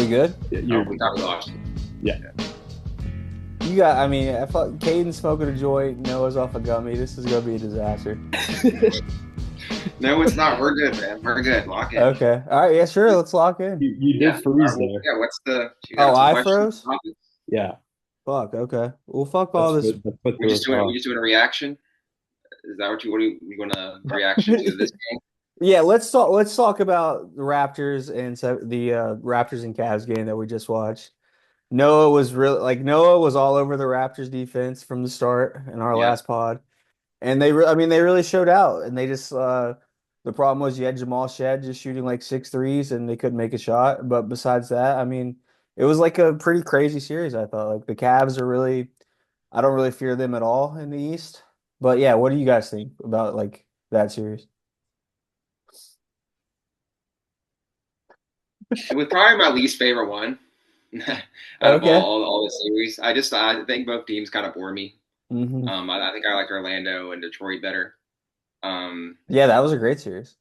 we good? We thought we lost. Yeah. I thought Kadin smoking a joint, Noah's off a gummy. This is gonna be a disaster. No, it's not. We're good, man. We're good. Lock in. Okay. All right. Yeah, sure. Let's lock in. You did freeze there. Yeah. What's the? You Oh, got some I questions? froze? Yeah. Fuck. Okay. Well, fuck all this. We just doing a reaction. Is that what you going to reaction to this game? Yeah. Let's talk about the Raptors and the Raptors and Cavs game that we just watched. Noah was all over the Raptors defense from the start in our last pod. And they really showed out. And they just the problem was you had Jamal Shed just shooting like 6 threes and they couldn't make a shot. But besides that, it was like a pretty crazy series, I thought. Like the Cavs I don't really fear them at all in the East. But yeah, what do you guys think about like that series? It was probably my least favorite one out of Okay. all the series. I think both teams kind of bore me. Mm-hmm. I think I like Orlando and Detroit better. Yeah, that was a great series.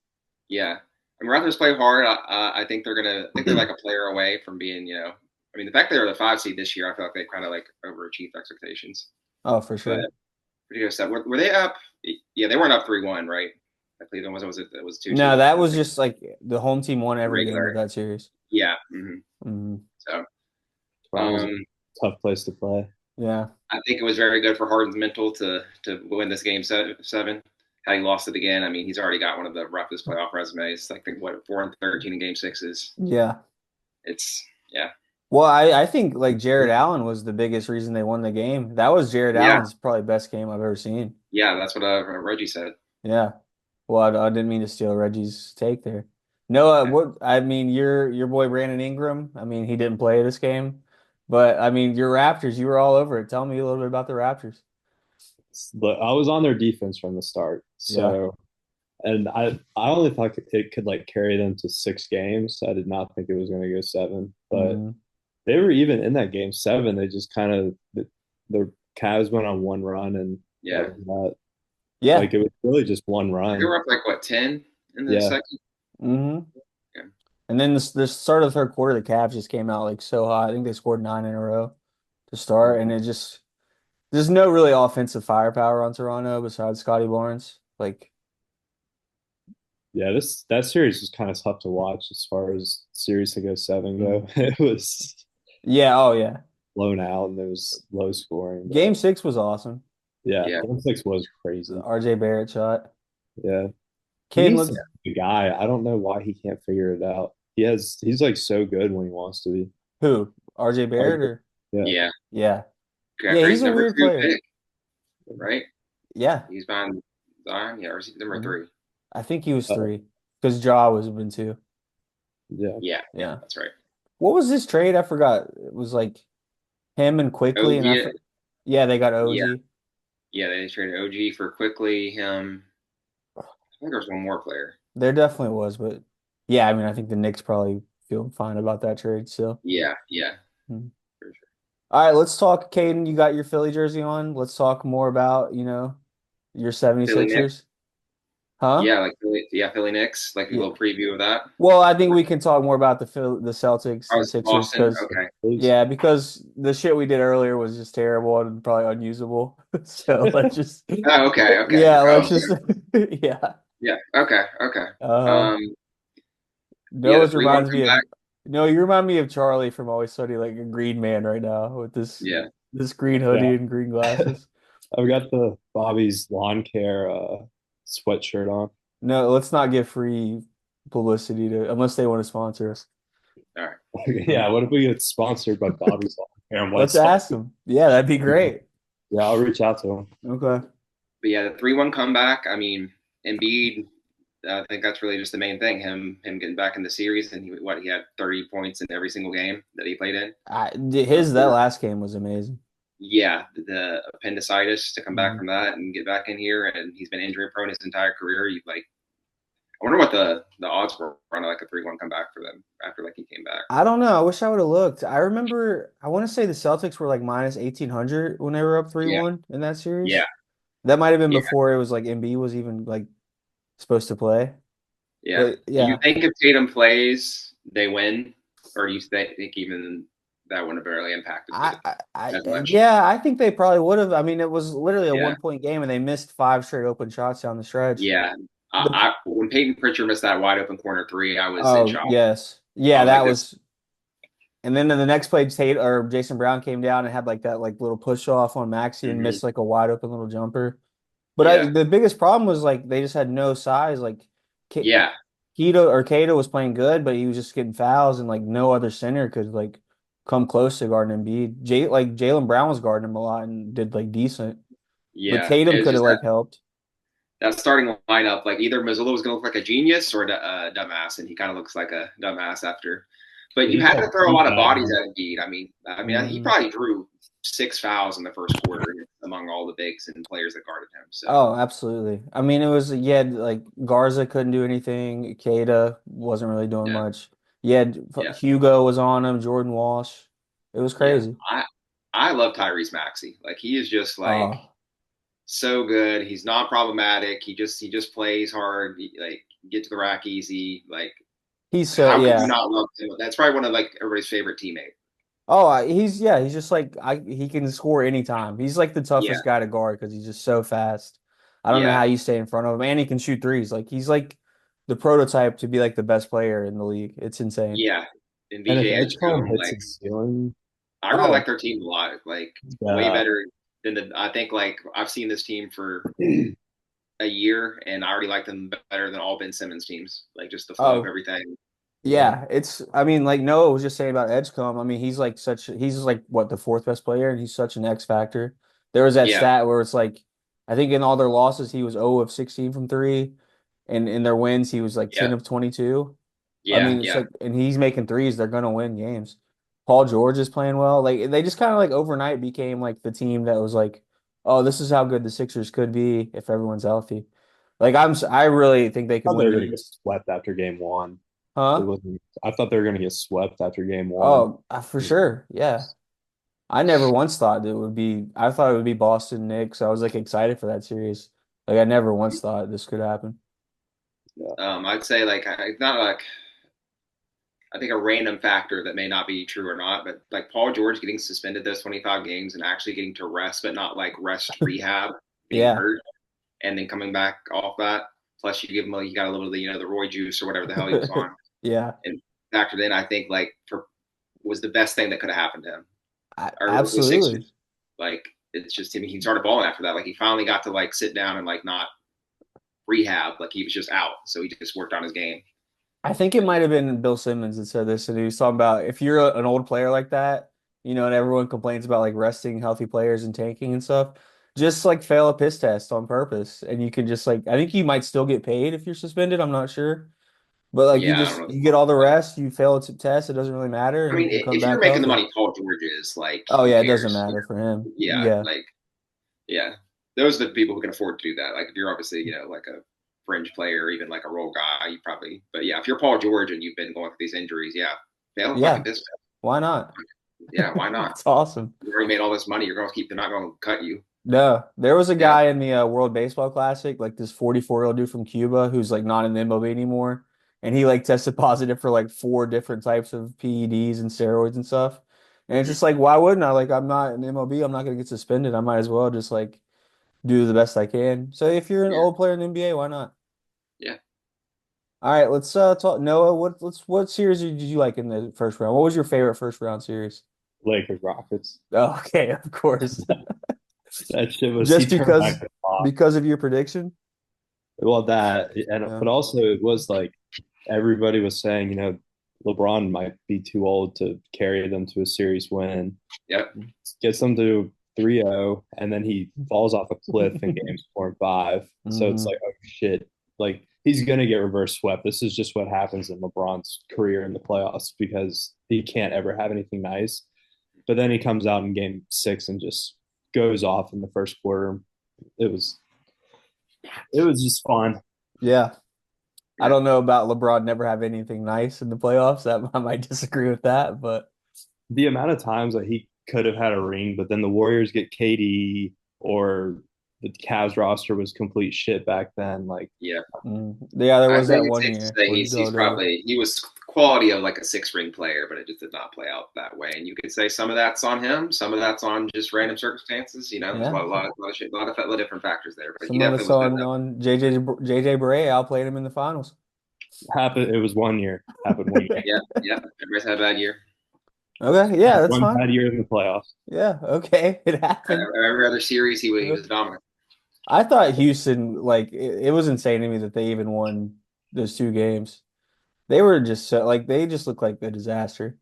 Yeah, and Raptors play hard. I think they're like a player away from being, the fact they were the 5 seed this year, I feel like they kind of like overachieved expectations. Oh, for sure. But, were they up? Yeah, they weren't up 3-1, right? I believe it was 2-2. No, that was just like the home team won every Regular. game of that series. Yeah. So, tough place to play. Yeah. I think it was very good for Harden's mental to win this game 7. Had he lost it again, he's already got one of the roughest playoff resumes. Like 4-13 in game 6s. Yeah. Yeah. Well, I think like Jared Allen was the biggest reason they won the game. That was Jared Allen's probably best game I've ever seen. Yeah, that's what Reggie said. Yeah. Well, I didn't mean to steal Reggie's take there. No, your boy Brandon Ingram. He didn't play this game, but your Raptors. You were all over it. Tell me a little bit about the Raptors. I was on their defense from the start, and I only thought it could like carry them to 6 games. I did not think it was going to go 7, but they were even in that game 7. They just kind of the Cavs went on one run and like it was really just one run. They were up like what 10 in the second. Mm-hmm. Yeah. And then the start of the third quarter, the Cavs just came out like so hot. I think they scored 9 in a row to start, and there's no really offensive firepower on Toronto besides Scotty Barnes. That series was kind of tough to watch as far as series to go 7 go. It was blown out and it was low scoring. Game 6 was awesome. Yeah. Game 6 was crazy. The RJ Barrett shot. Yeah. He's the guy. I don't know why he can't figure it out. He's like so good when he wants to be. Who? RJ Barrett or? Yeah. Yeah, he's a weird player. Pick, right? Yeah. He's behind Zion, or is he number 3? I think he was 3 because Ja was been 2. Yeah, that's right. What was this trade? I forgot. It was like him and Quickly, OG, and they got OG. Yeah, they traded OG for Quickly. Him. I think there was one more player. There definitely was, but yeah, I think the Knicks probably feel fine about that trade still. Yeah. For sure. All right, let's talk, Kadin. You got your Philly jersey on. Let's talk more about, your 76ers. Huh? Yeah, Philly Knicks, like a little preview of that. Well, I think we can talk more about the Celtics, the Sixers, because the shit we did earlier was just terrible and probably unusable. So let's just. Oh, okay. Yeah, let's just. Yeah. Yeah. Okay. You remind me of Charlie from Always Sunny, like a green man right now with this green hoodie and green glasses. I've got the Bobby's Lawn Care sweatshirt on. No, let's not give free publicity unless they want to sponsor us. All right. Yeah, what if we get sponsored by Bobby's Lawn Care? Let's ask them. Yeah, that'd be great. Yeah, I'll reach out to him. Okay. But yeah, the 3-1 comeback. Embiid. I think that's really just the main thing. Him getting back in the series, and he had 30 points in every single game that he played in. That last game was amazing. Yeah, the appendicitis to come back from that and get back in here, and he's been injury prone his entire career. I wonder what the odds were on like a 3-1 comeback for them after he came back. I don't know. I wish I would have looked. I remember. I want to say the Celtics were like minus 1,800 when they were up 3-1 in that series. Yeah, that might have been before it was like Embiid was even like supposed to play. Yeah. But, yeah. You think if Tatum plays, they win? or do you think even that wouldn't have barely impacted as much? Yeah, I think they probably would have. I mean, it was literally a Yeah, 1 point game, and they missed five straight open shots down the stretch. yeah. The When Peyton Pritchard missed that wide open corner three, I was in Oh shock. yes, I yeah, was that like, "This, was. And then in the next play, Tate or Jason Brown came down and had like that like little push off on Maxi and mhm. missed like a wide open little jumper. But Yeah, the biggest problem was like they just had no size. Like K yeah, Kato was playing good, but he was just getting fouls and like no other center could like come close to guarding Embiid. Jalen Brown was guarding him a lot and did like decent, but yeah." Tatum It's could have just like helped. that starting lineup. Like either Mazzulla was going to look like a genius or a dumbass, and he kind of looks like a dumbass after. But you He had to kept throw a lot of bodies rebounding. at Embiid. I mean, he Mhm. probably drew 6 fouls in the first quarter among all the bigs and players that guarded him. So Oh, absolutely. I mean, it was yeah, like Garza couldn't do anything. Keita wasn't really doing yeah, much. Yeah, yeah, Hugo was on him. Jordan Walsh. It was yeah. crazy. I love Tyrese Maxey. Like he is just like Oh, so good. He's not problematic. He just plays hard. Like get to the rack easy. Like he's so how could you yeah. not love him? That's probably one of like everybody's favorite teammate. Oh, he's yeah. He's just like he can score anytime. He's like the Yeah, toughest guy to guard because he's just so fast. I don't know how yeah, you stay in front of him, and he can shoot threes. Like he's like the prototype to be like the best player in the league. It's insane. yeah. And And if VJ Edgecombe Edgecombe, hits like his ceiling, I really like Oh, their team a lot. Like way yeah, better than the. I think like I've seen this team for a year, and I already like them better than all Ben Simmons teams. Like just the flow of oh, everything. yeah. yeah, I mean, like Noah was just saying about Edgecombe. I mean, he's like what the fourth best player, and he's such an X factor. There was that Yeah, stat where it's like, I think in all their losses, he was 0 of 16 from three, and in their wins, he was like yeah, 10 of 22. I yeah, mean, it's yeah, like, and he's making threes, they're gonna win games. Paul George is playing well. Like they just kind of like overnight became like the team that was like, oh, this is how good the Sixers could be if everyone's healthy. Like I really think they I could thought they win were going to get games. swept after game one. It Huh? wasn't. I thought they were going to get swept after game one. Oh, for sure. Yeah. I never once thought it would be, I thought it would be Boston Knicks. I was like excited for that series. Like I never once thought this could happen. Yeah, I'd say like it's not like I think a random factor that may not be true or not, but like Paul George getting suspended those 25 games and actually getting to rest, but not like rest rehab, being Yeah. hurt, and then coming back off that. Plus, you give him you got a little bit of the Roy juice or whatever the hell he was on, Yeah. and factored in. I think like for was the best thing that could have happened to him or with Absolutely. Sixers. Like it's just him. He started balling after that. Like he finally got to like sit down and like not rehab. Like he was just out, so he just worked on his game. I think it might have been Bill Simmons that said this, and he was talking about if you're an old player like that, and everyone complains about like resting healthy players and tanking and stuff, just like fail a piss test on purpose, and you can just like I think you might still get paid if you're suspended. I'm not sure, but like Yeah, I don't know. you get all the rest, you fail a test, it doesn't really matter, I and mean, you can come if you're back making the healthy. money Paul George is, like, Oh who yeah, it doesn't cares? matter for him. Yeah, Yeah, like, yeah, those are the people who can afford to do that. Like, if you're obviously, like a fringe player or even like a role guy, you probably. But yeah, if you're Paul George and you've been going through these injuries, yeah, fail a fucking yeah. business. Why not? Yeah, why not? It's awesome. You already made all this money. You're going to keep. They're not going to cut you. No, there was a Yeah, guy in the World Baseball Classic, like this 44-year-old dude from Cuba who's like not in the MLB anymore. And he like tested positive for like four different types of PEDs and steroids and stuff. And it's mm-hmm. just like, why wouldn't I? Like, I'm not in the MLB. I'm not going to get suspended. I might as well just like do the best I can. So if you're an Yeah, old player in the NBA, why not? yeah. All right, let's talk Noah. What series did you like in the first round? What was your favorite first round series? Lakers Rockets. Oh, okay, of course. That shit was he Just turned back the clock. because of your prediction? Well, that and Yeah. but also it was like everybody was saying, LeBron might be too old to carry them to a series win. Yep. Gets them to 3-0, and then he falls off a cliff in games 4 and 5. So it's hmm like, oh shit, like he's gonna get reverse swept. This is just what happens in LeBron's career in the playoffs because he can't ever have anything nice. But then he comes out in game 6 and just goes off in the first quarter. It was it was just fun. Yeah. I Yeah. don't know about LeBron never have anything nice in the playoffs. That I might disagree with that, but The amount of times that he could have had a ring, but then the Warriors get KD or the Cavs roster was complete shit back then. Like, Yeah. yeah, there I was think that it's one safe to year say where he's he he's got over. probably he was quality of like a six-ring player, but it just did not play out that way. And you could say some of that's on him, some of that's on just random circumstances. You know, there's Yeah. a lot of different factors there. But he Some of definitely us was good on though. JJ Barea outplayed him in the finals. Happened. It was 1 year. Happened 1 year. Yeah. Everybody's had a bad year. Okay, yeah, that's One fine. bad year in the playoffs. Yeah, okay, it happened. Every other series, he was dominant. I thought Houston, like, it was insane to me that they even won those 2 games. They were just so, like, they just looked like a disaster.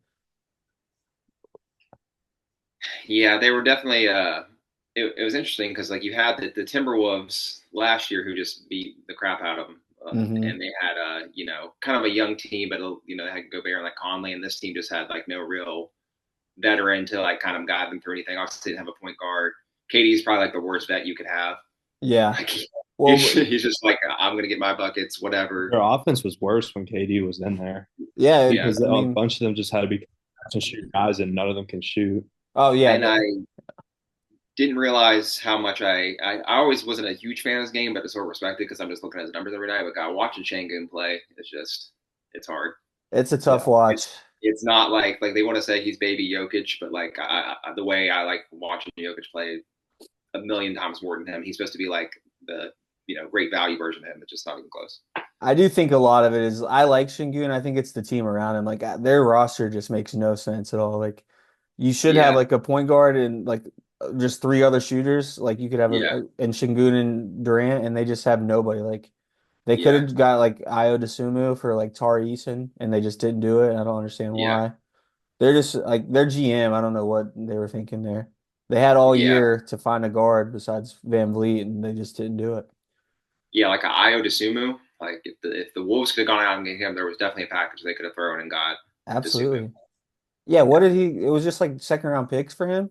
Yeah, they were definitely. It was interesting because like you had the Timberwolves last year who just beat the crap out of them, Hmm. and they had kind of a young team, but they had Gobert and like Conley, and this team just had like no real veteran to like kind of guide them through anything. Obviously, didn't have a point guard. KD's probably like the worst vet you could have. Yeah. Like Well, he's just like I'm gonna get my buckets, whatever. Their offense was worse when KD was in there yeah, Yeah, because I a mean, bunch of them just had to be catch and shoot guys, and none of them can shoot. oh yeah, and I didn't realize how much I always wasn't a huge fan of this game, but I sort of respect it because I'm just looking at his numbers every night. But God, watching Şengün play, it's hard. it's a tough Yeah. watch. It's not like they want to say he's baby Jokic, but like the way I like watching Jokic play a million times more than him. He's supposed to be like the great value version of him, but just not even close. I do think a lot of it is I like Şengün. I think it's the team around him. Like their roster just makes no sense at all. Like you should have Yeah, like a point guard and like just 3 other shooters. Like you could have yeah, and Şengün and Durant, and they just have nobody. Like they could yeah, have got like Io DeSumo for like Tari Eason, and they just didn't do it. I don't understand yeah, why. They're just like their GM. I don't know what they were thinking there. They had all yeah, year to find a guard besides Van Vliet, and they just didn't do it. yeah. Like a Io DeSumo. Like if the Wolves could have gone out and get him, there was definitely a package they could have thrown and got DeSumo. Absolutely. Yeah, what Yeah. did he? It was just like second round picks for him.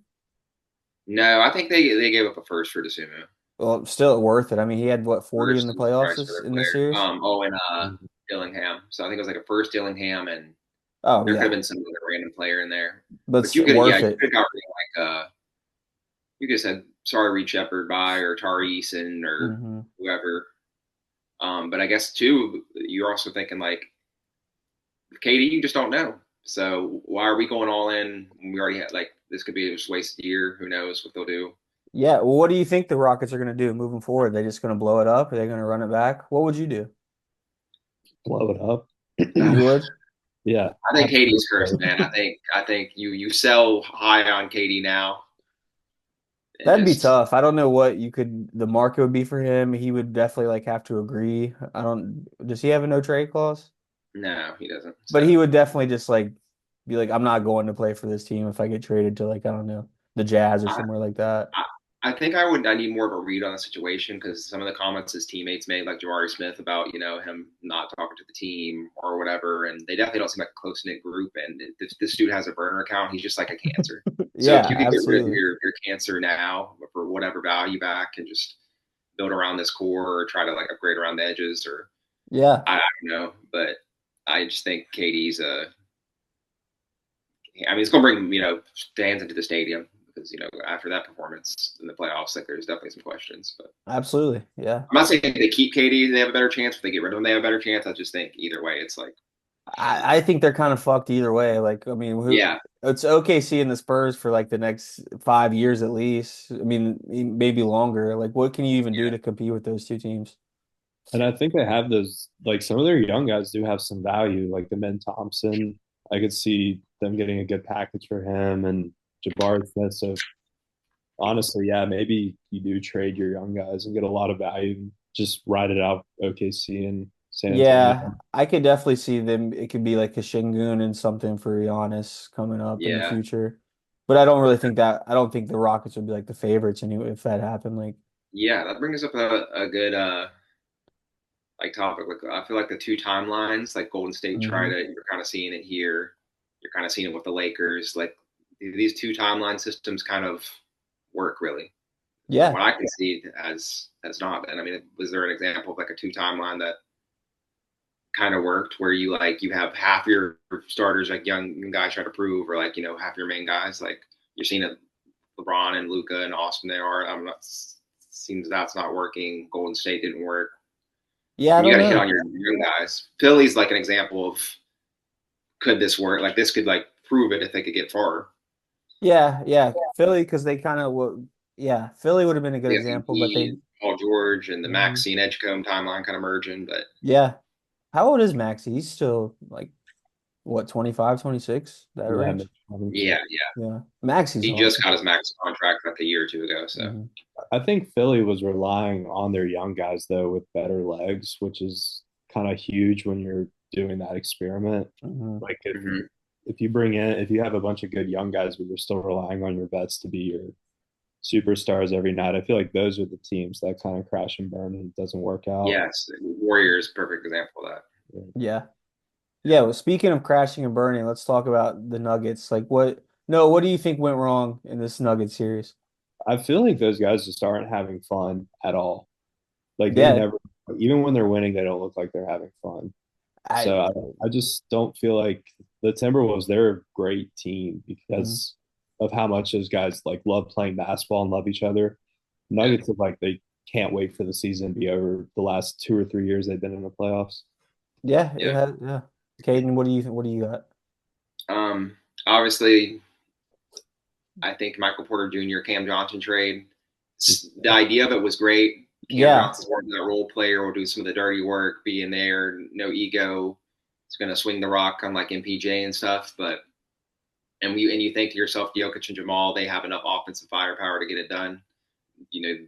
No, I think they gave up a first for DeSumo. Well, still worth it. I mean, he had what 40 in First the is the playoffs price for their in this player. series. And Dillingham. So I think it was like a first Dillingham, and Oh there could have yeah, been some other random player in there. but But you could, yeah, worth you it. could have got rid of like you could have said sorry Reed Shepard by or Tari Eason or Hmm. whoever. But I guess too, you're also thinking like KD, you just don't know. So why are we going all in when we already had like this could be just a wasted year? Who knows what they'll do? Yeah. Well, what do you think the Rockets are going to do moving forward? They just going to blow it up? Are they going to run it back? What would you do? Blow it up. You would? Yeah. I think KD's cursed, man. I think you sell high on KD now and That'd be just tough. I don't know what you could. The market would be for him. He would definitely like have to agree. I don't. Does he have a no trade clause? no, he doesn't. But So he would definitely just like be like, I'm not going to play for this team if I get traded to like I don't know the Jazz or I, somewhere like that. I think I need more of a read on the situation because some of the comments his teammates made, like Jabari Smith, about him not talking to the team or whatever, and they definitely don't seem like a close knit group. And if this dude has a burner account, he's just like a cancer. So if Yeah, you could get rid of absolutely. your cancer now for whatever value back and just build around this core or try to like upgrade around the edges or Yeah. I don't know, but I just think KD's I mean, it's going to bring fans into the stadium because after that performance in the playoffs, like there's definitely some questions. But Absolutely. Yeah. I'm not saying if they keep KD, they have a better chance. If they get rid of him, they have a better chance. I just think either way, it's like I think they're kind of fucked either way. Like, I mean, yeah, it's OKC and the Spurs for like the next 5 years at least. I mean, maybe longer. Like, what can you even do yeah, to compete with those two teams? And I think they have those, like some of their young guys do have some value, like the Ben Thompson. I could see them getting a good package for him and Jabari Smith. So honestly, yeah, maybe you do trade your young guys and get a lot of value and just ride it out OKC and San Antonio. Yeah, I could definitely see them. It could be like a Şengün and something for Giannis coming up in the yeah, future. But I don't really think that. I don't think the Rockets would be like the favorites anyway if that happened. Like, yeah. That brings up a good like topic. Like I feel like the two timelines, like Golden State hmm you're kind of seeing it here. You're kind of seeing it with the Lakers. Like these two timeline systems kind of work really. From Yeah, what I can see, as not. And I mean, was there an example of like a two timeline that kind of worked where you have half your starters like young guys trying to prove, or like half your main guys like you're seeing it LeBron and Luca and Austin they are. I'm not seems that's not working. Golden State didn't work. yeah. I And you don't got to hit on know. your young guys. Philly's like an example of could this work? Like this could like prove it if they could get far. Yeah. Philly, because they kind of, yeah, Philly would have been a good They got example, but they, Paul George and the Mhm. Maxine Edgecombe timeline kind of merging, but Yeah. How old is Maxi? He's still like, what, 25, 26, that Yeah, range? yeah, yeah. Yeah. Maxi's He just awesome. got his max contract like a year or two ago. So Hmm. I think Philly was relying on their young guys though with better legs, which is kind of huge when you're doing that experiment. Hmm. Like mhm. if you bring in if you have a bunch of good young guys, but you're still relying on your vets to be your superstars every night, I feel like those are the teams that kind of crash and burn and it doesn't work out. Yes, Warriors, perfect example of that. Yeah. Yeah. Well, speaking of crashing and burning, let's talk about the Nuggets. Like, what do you think went wrong in this Nugget series? I feel like those guys just aren't having fun at all. Like they Yeah. never, even when they're winning, they don't look like they're having fun. I, So I just don't feel like the Timberwolves, they're a great team Mhm. because of how much those guys like love playing basketball and love each other. Yeah, Nuggets look like they can't wait for the season to be over the last 2 or 3 years they've been in the playoffs. Yeah, it yeah. has, yeah. Caden, what do you got? Obviously, I think Michael Porter Jr., Cam Johnson trade. The idea of it was great. Cam Yeah. Johnson's more of that role player, will do some of the dirty work, be in there, no ego. It's going to swing the rock, unlike MPJ and stuff. But and you think to yourself, Jokic and Jamal, they have enough offensive firepower to get it done. You know,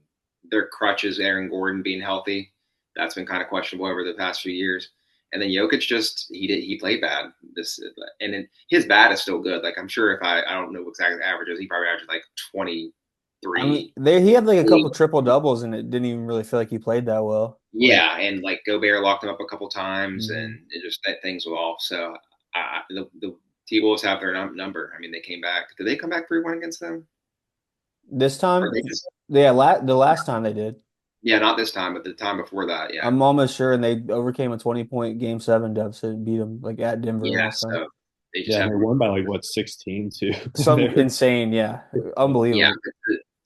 their crutches, Aaron Gordon being healthy, that's been kind of questionable over the past few years. And then Jokic he played bad this, and then his bat is still good. Like I'm sure if I don't know exactly the averages, he probably averages like I mean, 23. he had like a couple triple doubles and it didn't even really feel like he played that well. Like, Yeah, and like Gobert locked him up a couple times, mhm. and it just that things were off. So the T Wolves have their number. I mean, they came back. Did they come back 3-1 against them? This Or time, they just yeah, the last time they did. yeah, not this time, but the time before that. Yeah, I'm almost sure, and they overcame a 20-point game seven deficit and beat them like at Denver yeah. last time. So they just Yeah, and have they won by like what 16 too. Some They're insane, yeah, yeah. unbelievable.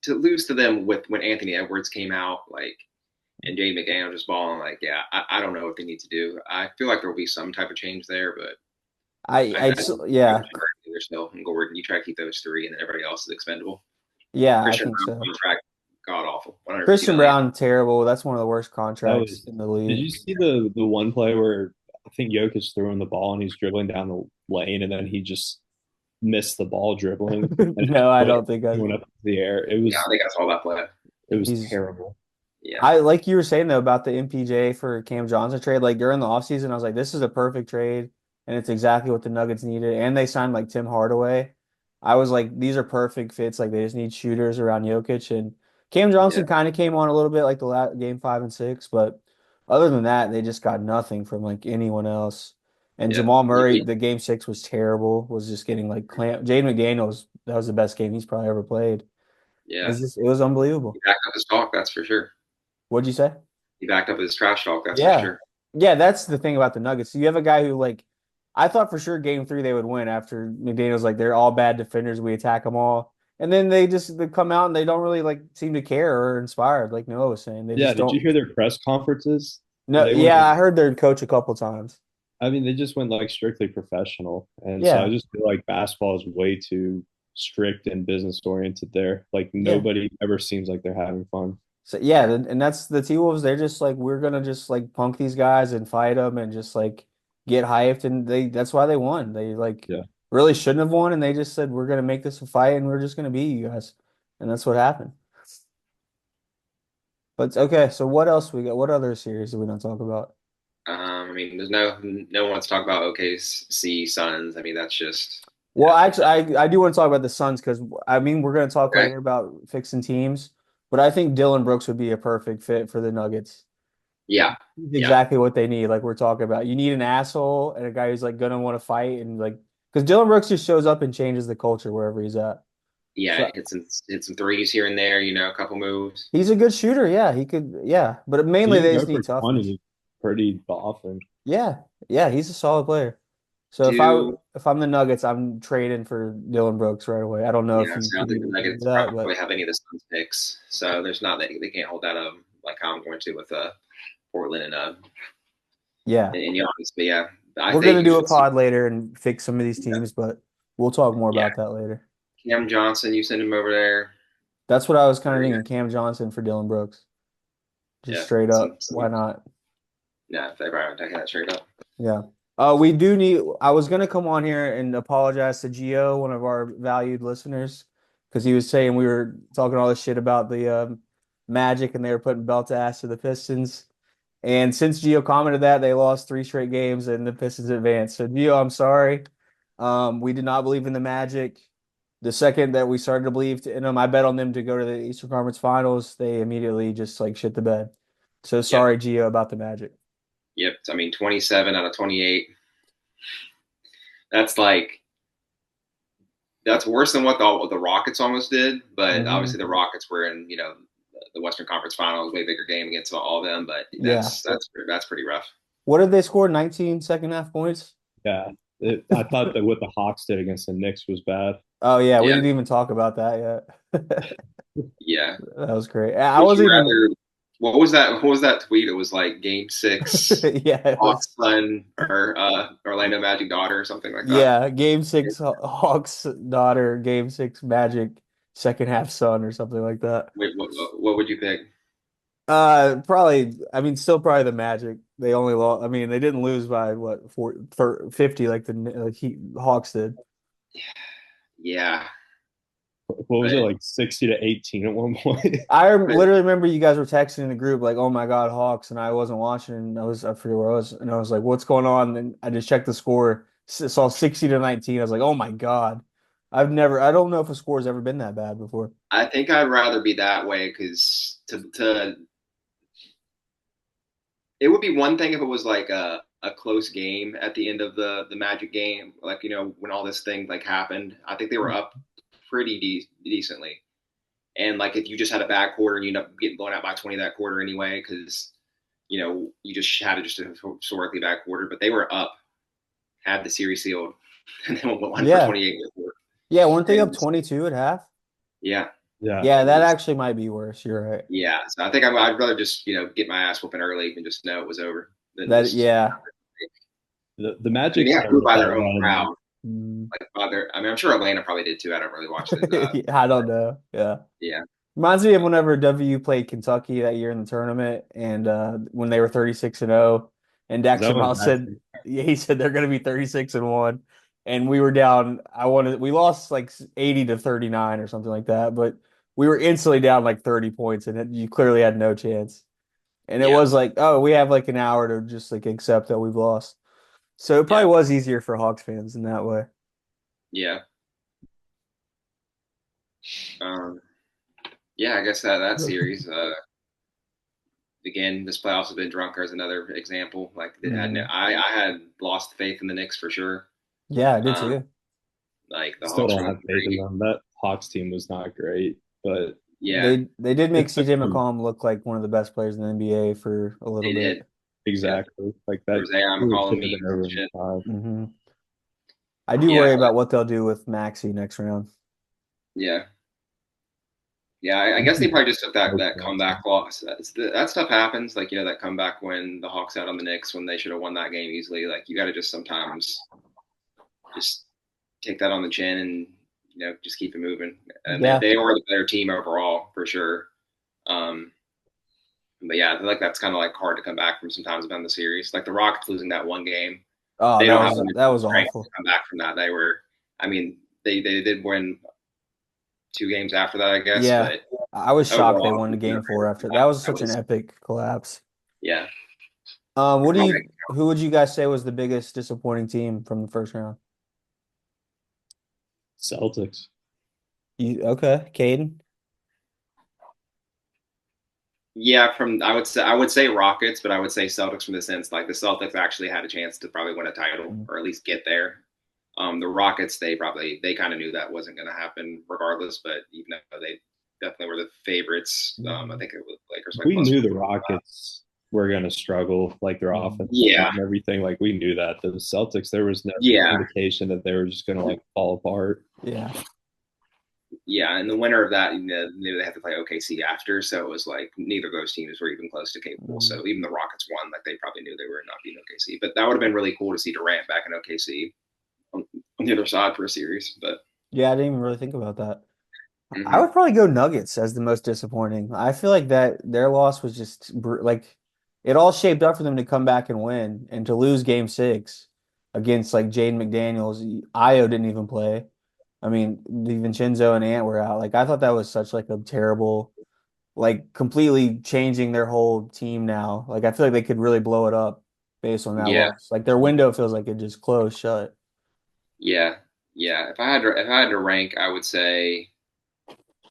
To lose to them with when Anthony Edwards came out, like and Jay McDaniel just balling, like yeah, I don't know what they need to do. I feel like there will be some type of change there, but I think Yeah, they're still in Gordon. You try to keep those three, and then everybody else is expendable. yeah, I Christian think Brown so. contract, god awful, 150 Christian million. Brown, terrible. That's one of the worst that contracts was. in the Did league. you see the one play where I think Jokic threw in the ball and he's dribbling down the lane and then he just missed the ball dribbling and No, I like don't think I. went up in the air. It Yeah, I was think I saw that play. it was He's terrible. Yeah, I like you were saying though about the MPJ for Cam Johnson trade. Like during the offseason, I was like, this is a perfect trade, and it's exactly what the Nuggets needed. And they signed like Tim Hardaway. I was like, these are perfect fits. Like they just need shooters around Jokic, and Cam yeah, Johnson kind of came on a little bit like the game 5 and 6, but other than that, they just got nothing from like anyone else. And yeah, Jamal Murray, the game 6 was terrible. Was just getting like clamp. Jaden McDaniels, that was the best game he's probably ever played. yeah. It was He unbelievable. backed up his talk, that's for sure. What'd you say? He backed up his trash talk, that's for Yeah. sure. Yeah, that's the thing about the Nuggets. So you have a guy who like I thought for sure game 3 they would win after McDaniel's like they're all bad defenders, we attack them all. And then they come out and they don't really like seem to care or inspired like Noah was saying. They Yeah, just did you don't. hear their press conferences? No, They went yeah, like I heard their coach a couple times. I mean, they just went like strictly professional. And so I Yeah. just feel like basketball is way too strict and business oriented there. Like Yeah. nobody ever seems like they're having fun. So yeah, and that's the T-Wolves. They're just like we're gonna just like punk these guys and fight them and just like get hyped and that's why they won. They like Yeah. really shouldn't have won and they just said we're gonna make this a fight and we're just gonna beat you guys, and that's what happened. But okay, so what else we got? What other series did we not talk about? I mean, there's no one to talk about OKC Suns. I mean, that's just Well, actually, I do want to talk about the Suns because I mean we're gonna talk okay. later about fixing teams, but I think Dylan Brooks would be a perfect fit for the Nuggets. Yeah, He's yeah, exactly what they need, like we're talking about. You need an asshole and a guy who's like gonna want to fight and like because Dylan Brooks just shows up and changes the culture wherever he's at. yeah. So Hit some threes here and there. You know, a couple moves. he's a good shooter, yeah. He could, yeah, but mainly He can they go just for need toughness. 20 pretty often. Yeah, yeah, he's a solid player. So Do if I'm the Nuggets, I'm trading for Dylan Brooks right away. I don't know if Yeah, you so I don't could think the even do Nuggets that, but probably have any of the Suns picks. So there's not that they can't hold that like how I'm going to with Portland yeah, and Giannis. But yeah, I We're gonna think you do a should see. pod later and fix some of these teams, but we'll talk more Yeah, about that later. Cam Johnson, you send him over there. That's what I was kind of Very thinking. good. Cam Johnson for Dylan Brooks. Just Yeah, straight up. Why not? yeah, they probably taking that straight up. Yeah. We do need, I was going to come on here and apologize to Gio, one of our valued listeners, because he was saying we were talking all this shit about the Magic and they were putting belt to ass to the Pistons. And since Gio commented that, they lost 3 straight games and the Pistons advanced. So, Gio, I'm sorry. We did not believe in the Magic. The second that we started to believe in them, I bet on them to go to the Eastern Conference Finals. They immediately just like shit the bed. So Yep, sorry, Gio, about the Magic. yep. I mean, 27 out of 28. That's like that's worse than what the Rockets almost did. But Hmm. obviously, the Rockets were in the Western Conference Finals, way bigger game against all of them. But Yeah. that's pretty rough. What did they score? 19 second half points? Yeah, I thought that what the Hawks did against the Knicks was bad. Oh yeah, we Yeah, didn't even talk about that yet. yeah. That was great. I Would you wasn't even rather? What was that? What was that tweet? It was like Game Six, yeah, it Hawks was son or Orlando Magic daughter or something like that. yeah, game six Hawks daughter, game six Magic, second half Sun or something like that. Wait, what would you pick? Probably still probably the Magic. They only lost they didn't lose by what 50 like the Hawks did. Yeah, What was it, but like 60-18 at one point? but Literally remember you guys were texting in the group like, "Oh my God, Hawks!" and I wasn't watching. And I forget where I was, and I was like, "What's going on?" And I just checked the score, saw 60-19. I was like, "Oh my God!" I don't know if a score's ever been that bad before. I think I'd rather be that way because to it would be one thing if it was like a close game at the end of the Magic game, like when all this thing like happened. I think they were up pretty decently, and like if you just had a bad quarter and you end up getting blown out by 20 that quarter anyway, because you just had just a historically bad quarter, but they were up, had the series sealed, and then won for Yeah, 28 before. yeah, weren't they up And 22 at half? yeah, Yeah, Yeah, that it's actually might be worse. You're right. yeah. So I think I'd rather just get my ass whooping early and just know it was over than That just. yeah. the I mean, Magic they got booed started by that their own run. crowd. Mm. Like by their, I mean, I'm sure Atlanta probably did too. I don't really watch the. I don't know. Yeah. Yeah, Reminds me of whenever W played Kentucky that year in the tournament and when they were 36-0 and Is that Daxter when Miles said yeah, he said they're going to be 36-1 and we were down we lost like 80-39 or something like that, but we were instantly down like 30 points and you clearly had no chance. And it yeah, was like, "Oh, we have like an hour to just like accept that we've lost." So it probably yeah, was easier for Hawks fans in that way. yeah. Um, yeah, I guess that series. Again, this playoffs have been drunker as another example. Like it had Mhm. I had lost faith in the Knicks for sure. Yeah, I did Um, too. like the still Hawks were don't on have faith in three. them. That Hawks team was not great, but Yeah, They did make it's CJ McCollum look like one of the best players in the NBA for a little they bit. did. Yep. exactly like There that. was AI Really McCollum should have been memes and over in shit. 5. Hmm. I do Yeah, worry about what they'll do with Maxey next round. yeah. Yeah, I guess they probably just took that No that chance. comeback loss. That stuff happens. Like that comeback when the Hawks out on the Knicks when they should have won that game easily. Like you got to just sometimes just take that on the chin and just keep it moving. And Yeah. they are the better team overall for sure. Um, but yeah, I feel like that's kind of like hard to come back from sometimes about the series. Like the Rockets losing that one game, Oh, they don't have the that mental was strength to awful. come back from that. They were, I mean, they did win 2 games after that, I guess, Yeah. but I was shocked they overall, won the they're game four better than after. That that. was That such an was epic collapse. yeah. Who would you guys say was the biggest disappointing team from the first round? Celtics. Okay, Caden. Yeah, from I would say Rockets, but I would say Celtics from the sense like the Celtics actually had a chance to probably win a title Mm. or at least get there. The Rockets they kind of knew that wasn't going to happen regardless, but even though they definitely were the favorites, I Mhm. think it was Lakers like We plus. knew the Rockets were going to struggle, like their Mhm. offense Yeah, and everything. Like we knew that. The Celtics, there was no yeah, indication that they were just going to like fall apart. Yeah. Yeah, and the winner of that, knew they had to play OKC after, so it was like neither of those teams were even close to capable. Mm. So even the Rockets won, like they probably knew they were not beating OKC. But that would have been really cool to see Durant back in OKC on the other side for a series. But Yeah, I didn't even really think about that. I mm-hmm. would probably go Nuggets as the most disappointing. I feel like that their loss was just like it all shaped up for them to come back and win and to lose game six against like Jaden McDaniels. Io didn't even play. I mean, DiVincenzo and Ant were out. Like I thought that was such like a terrible, like completely changing their whole team now. Like I feel like they could really blow it up based on that Yeah, loss. Like their window feels like it just closed shut. yeah, yeah. If I had to rank, I would say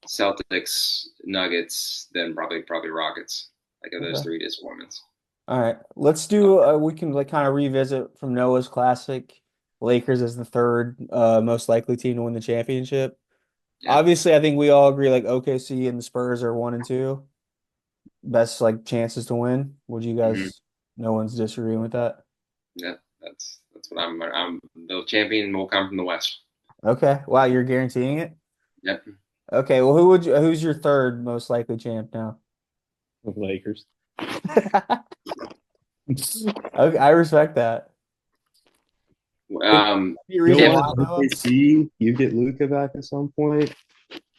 Celtics, Nuggets, then probably Rockets. Like of those Okay. three disappointments. All right, let's do. We can like kind of revisit from Noah's classic. Lakers as the third most likely team to win the championship. Yeah. Obviously, I think we all agree like OKC and the Spurs are 1 and 2 best like chances to win. Would you Mm-hmm. guys? No one's disagreeing with that. Yeah, that's what I'm. The champion will come from the West. Okay. Wow, you're guaranteeing it. Yep. Okay. Well, who would you? Who's your third most likely champ now? The Lakers. Okay, I respect that. Um, Any You reason know if why, what? Noah? OKC, you get Luca back at some point.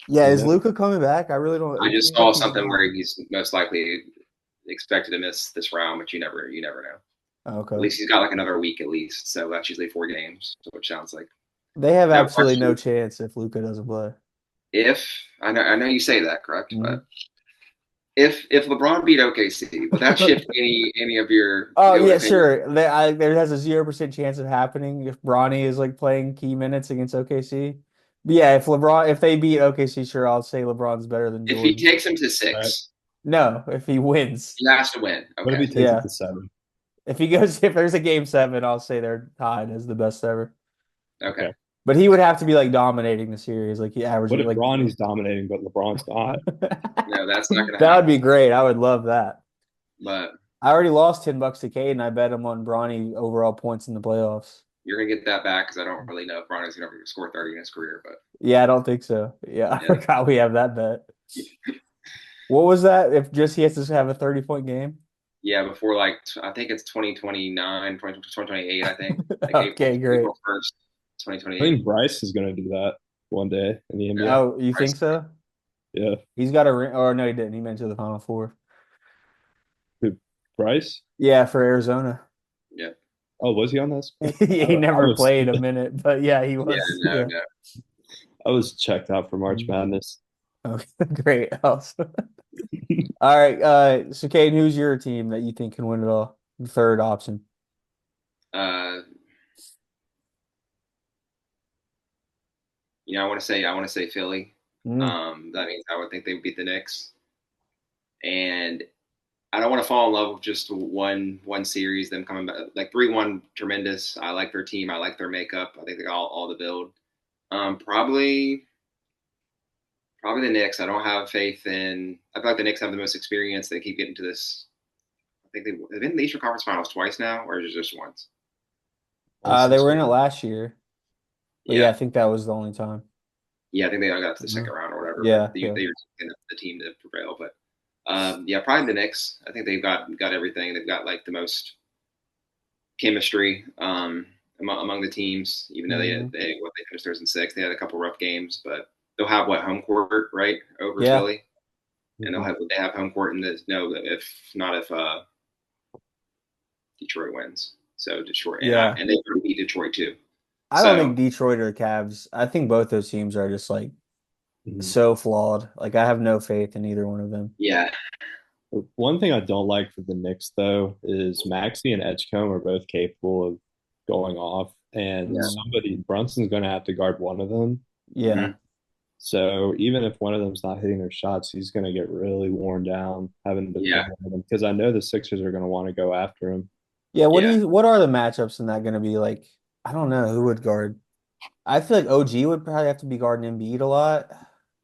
Yeah, You is know, Luca coming back? I really don't. I It just seems like saw he's something not. where he's most likely expected to miss this round, but you never know. At Okay. least he's got like another week at least, so that's usually 4 games, which sounds like. They have Now, absolutely no question: chance if Luca doesn't play. If I know you say that correct, Mhm. but if LeBron beat OKC, would that shift any of your Oh GOAT yeah, opinion? sure. There has a 0% chance of happening if Bronny is like playing key minutes against OKC. But yeah, if they beat OKC, sure, I'll say LeBron's better than If he Jordan. takes him to right? 6, No, if he wins. he has to win. What if Okay, he takes it Yeah. to 7? If there's a game seven, I'll say they're tied as the best ever. okay. Okay. But he would have to be like dominating the series, like he What averaging if like Ronnie's dominating, but LeBron's not? No, that's not going to that would be happen. great. I would love that. But I already lost $10 to Cade and I bet him on Bronny overall points in the playoffs. you're going to get that back because I don't really know if Bronny's going to score 30 in his career. But Yeah, I don't think so. Yeah, I yeah, forgot we have that bet. What was that? If just he has to have a 30-point game? yeah. Before like I think it's 2029, 2028. I think like Okay, great. April 1st, I 2028. think Bryce is going to do that one day in the NBA. Oh, you think so? Yeah. He's got a ring. Or no, he didn't. He went to the Final Four. Who, Bryce? Yeah, for Arizona. Yeah, Oh, was he on that squad? He I never was played a minute, but yeah, he yeah. was. No, Yeah. no. I was checked out for March Mhm. Madness. Okay, great. Awesome. All right. So Caden, who's your team that you think can win it all? The third option. Uh, I want to say Philly. Mm, That means I would think they would beat the Knicks, and I don't want to fall in love with just one series. Them coming back like 3-1, tremendous. I like their team. I like their makeup. I think they got all the build. Probably the Knicks. I don't have faith in. I feel like the Knicks have the most experience. They keep getting to this. I think they've been in the Eastern Conference Finals twice now, or is it just once? Once in they were in it 20. last year, but yeah, I Yeah, think that was the only time. yeah. I think they all got to the Mhm. second round or whatever, but Yeah, yeah. they were the team to prevail. But yeah, probably the Knicks. I think they've got everything. They've got like the most chemistry among the teams. Even though Mhm. they finished theirs in 6, they had a couple rough games, but they'll have what home court right over Yeah. Philly, and Mhm. they have home court in this. No, if not if Detroit wins. So Detroit Yeah. and they beat Detroit too. I don't So think Detroit or Cavs. I think both those teams are just like Mhm. so flawed. Like I have no faith in either one of them. yeah, One thing I don't like for the Knicks, though, is Maxey and Edgecombe are both capable of going off, and yeah, Mm, Brunson's going to have to guard one of them. yeah. mm-hmm. So even if one of them's not hitting their shots, he's going to get really worn down having to Yeah, defend them because I know the Sixers are going to want to go after him. Yeah, yeah. what are the matchups in that going to be like? I don't know who would guard. I feel like OG would probably have to be guarding Embiid a lot.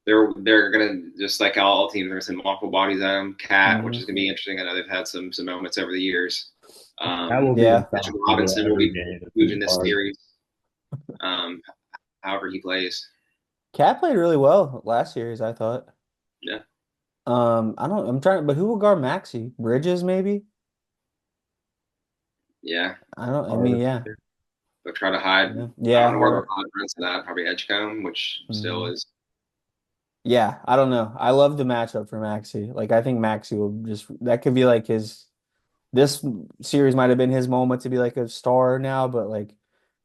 They're gonna just like all teams are gonna send multiple bodies at them. Cat, which Hmm. is gonna be interesting. I know they've had some moments over the years. That will be in Yeah. Mitchell foul trouble Robinson will every be game if moved he's in this guard. series. Um, however he plays. Cat played really well last series, I thought. Yeah, I'm trying, but who will guard Maxi? Bridges, maybe? yeah. I mean, Hard. yeah. They'll try to hide. Yeah, I yeah, don't know where hard. they'll hide Prince and that. Probably Edgecombe, which still Mhm. is. Yeah, I don't know. I love the matchup for Maxi. Like, I think Maxi will just, that could be like this series might have been his moment to be like a star now, but like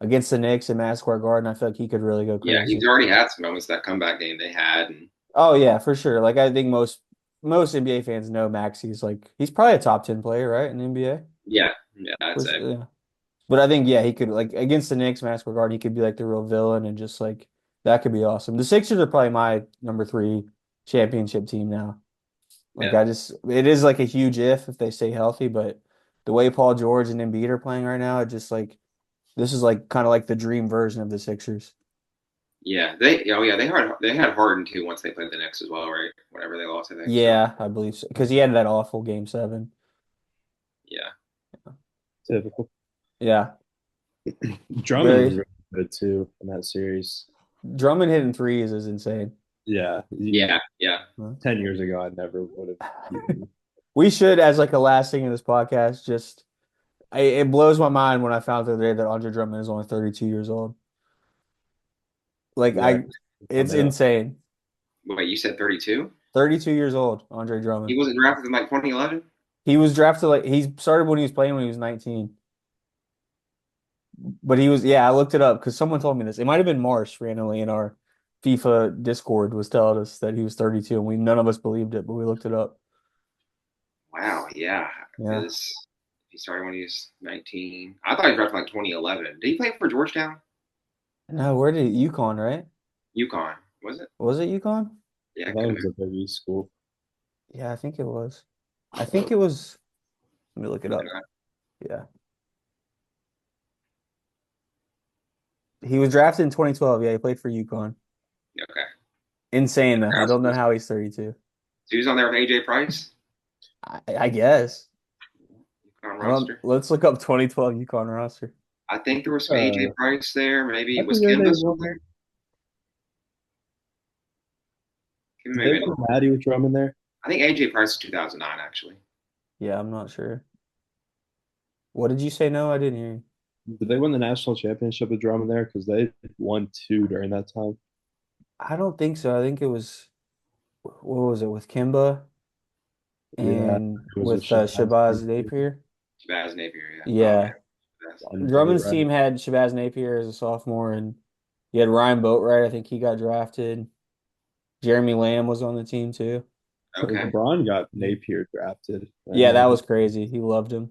against the Knicks and Madison Square Garden, I feel like he could really go Yeah, he's crazy. already had some moments that comeback game they had, and Oh yeah, for sure. Like I think most NBA fans know Maxi's like he's probably a top 10 player, right, in the NBA. yeah, yeah, I'd For say. sure, yeah. But I think yeah, he could like against the Knicks, Madison Square Garden, he could be like the real villain and just like that could be awesome. The Sixers are probably my number three championship team now. Like Yeah, it is like a huge if they stay healthy, but the way Paul George and Embiid are playing right now, it just like this is like kind of like the dream version of the Sixers. yeah. They had Harden too once they played the Knicks as well, right? Whenever they lost, I think so. Yeah, I believe so. Because he had that awful game seven. Yeah, Typical. Yeah, Drummond was very. really good too in that series. Drummond hitting threes is insane. Yeah, yeah, yeah. 10 years ago, I never would have even. We should, as like a last thing in this podcast, just it blows my mind when I found the other day that Andre Drummond is only 32 years old. Like Yeah, it's coming up. insane. Wait, you said 32? 32 years old, Andre He Drummond. wasn't drafted in like 2011. He was drafted like he started when he was playing when he was 19. But he was, yeah, I looked it up because someone told me this. It might have been Marsh randomly in our FIFA Discord was telling us that he was 32 and we none of us believed it, but we looked it up. Wow, yeah, Yeah. because he started when he was 19. I thought he drafted like 2011. Did he play for Georgetown? No, where did UConn, right? UConn, was it? Was it UConn? Yeah, I it thought could it have was been. a Big East school. Yeah, I think it was. I think it was. Let me look it Looking up. at Yeah. He was drafted in 2012. Yeah, he played for UConn. it. Okay. Insane though. I Yeah, don't know how he's 32. so he was on there with AJ Price, I guess. UConn I don't roster. let's look up 2012 UConn roster. I think there was some AJ Uh, Price there. Maybe I was think they Kimba still won. there? Kimba Did may they have been. win Natty with Drummond there? I think AJ Price is 2009 actually. Yeah, I'm not sure. What did you say? No, I didn't hear you. Did they win the national championship with Drummond there? Because they won two during that time. I don't think so. I think it was what was it with Kimba Yeah, and it was with with Shabazz. Shabazz Napier? Shabazz Napier, yeah. Oh Yeah. yeah. Shabazz. Unbelievable, Drummond's right? team had Shabazz Napier as a sophomore, and you had Ryan Boatwright. I think he got drafted. Jeremy Lamb was on the team too. Okay. LeBron got Napier drafted. I Yeah, that know. was crazy. He loved him.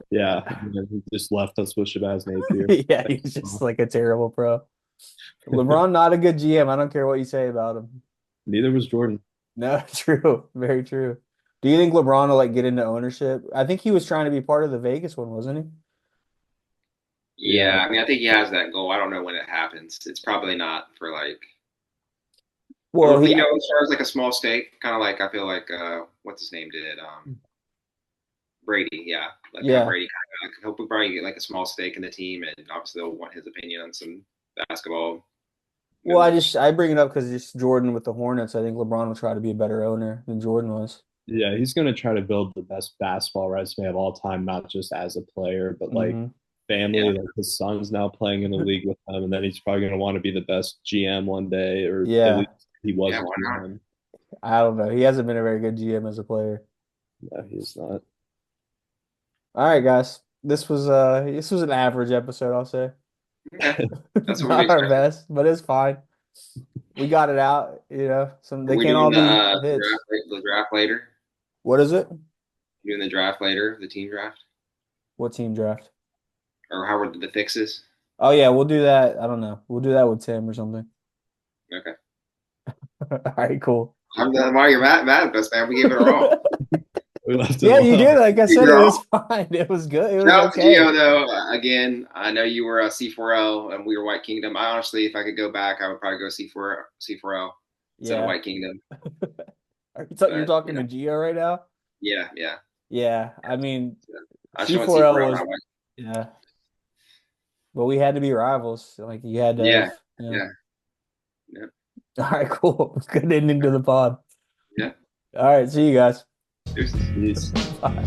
Yeah, and then he just left us with Shabazz Napier. Yeah, he's just like a terrible pro. LeBron, not a good GM. I don't care what you say about him. Neither was Jordan. No, true. Very true. Do you think LeBron will like get into ownership? I think he was trying to be part of the Vegas one, wasn't he? Yeah, Yeah, I mean, I think he has that goal. I don't know when it happens. It's probably not for like, Well, or he, as far as like a small stake, kind of like I feel like what's his name did Brady, yeah, like how yeah. Brady kind of like he'll probably get like a small stake in the team, and obviously they'll want his opinion on some basketball Well, moves. I bring it up because just Jordan with the Hornets. I think LeBron will try to be a better owner than Jordan was. yeah, he's gonna try to build the best basketball resume of all time, not just as a player, but like Hmm. Yeah, family. Like his son's now playing in the league with them, and then he's probably gonna want to be the best GM one day, or at Yeah, least he was yeah, a why not? GM. I don't know. He hasn't been a very good GM as a player. No, he's not. All right, guys. This was an average episode, I'll say. Okay, that's what we Not our expected. best, but it's fine. We got it out, Some Are they we can't doing all be hits. the draft later? What is it? Doing the draft later, the team draft, What team draft? or how were the fixes? Oh yeah, we'll do that. I don't know. We'll do that with Tim or something. Okay. All right, cool. Why you're mad at us, man? We gave it our all. We left it Yeah, you alone. did. Like I We gave said, it it our was all. fine. It was good. It was Shout out to Gio okay. though. Again, I know you were a C4L and we were White Kingdom. I honestly, if I could go back, I would probably go C4L instead of Yeah. White Kingdom. You're But talking to Gio right now? yeah, yeah. Yeah. I mean, I just went C4L C4L, was not White. yeah, but we had to be rivals. Like you had to Yeah, have, yeah. Yeah. All right, cool. Good ending to the pod. Yeah. All right, see you guys. Deuces. Peace. Bye.